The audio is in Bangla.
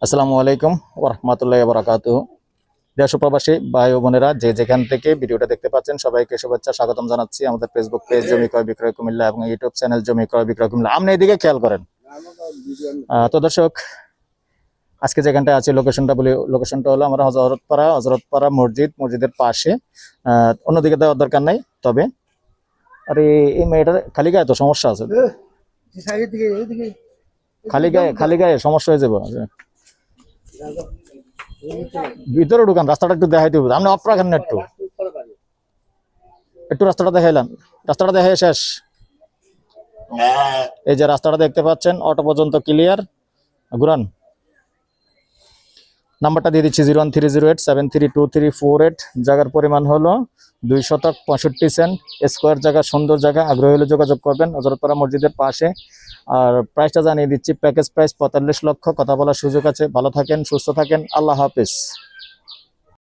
আসসালামু আলাইকুম ওয়া রাহমাতুল্লাহি ওয়া বারাকাতুহু। দেশ ও প্রবাসী ভাই ও বোনেরা যে যেখান থেকে ভিডিওটা দেখতে পাচ্ছেন সবাইকে শুভেচ্ছা স্বাগতম জানাচ্ছি আমাদের ফেসবুক পেজ জমি ক্রয় বিক্রয় কুমিল্লা এবং ইউটিউব চ্যানেল জমি ক্রয় বিক্রয় কুমিল্লা। আপনি এদিকে খেয়াল করেন। তো দর্শক, আজকে যেখানটা আছে লোকেশনটা হলো আমরা হযরতপাড়া মসজিদের পাশে। অন্যদিকে দেওয়ার দরকার নাই, তবে আরে এই মেয়েটার খালি গায়ে তো সমস্যা আছে, খালি গায়ে সমস্যা হয়ে যাবে। ভিতরে ঢুকান, রাস্তাটা একটু দেখাই দিব। আপনি অফ রাখেন না, একটু একটু রাস্তাটা দেখাইলাম, রাস্তাটা দেখাই শেষ। এই যে রাস্তাটা দেখতে পাচ্ছেন, অটো পর্যন্ত ক্লিয়ার। ঘুরান, নাম্বারটা দিয়ে দিচ্ছি 01308732348। জায়গার পরিমাণ হলো 2 শতক 65 সেন্ট স্কোয়ার জায়গা, সুন্দর জায়গা। আগ্রহী হলে যোগাযোগ করবেন, হযরতপাড়া মসজিদের পাশে। আর প্রাইসটা জানিয়ে দিচ্ছি, প্যাকেজ প্রাইস 45 লক্ষ। কথা বলার সুযোগ আছে। ভালো থাকেন, সুস্থ থাকেন, আল্লাহ হাফেজ।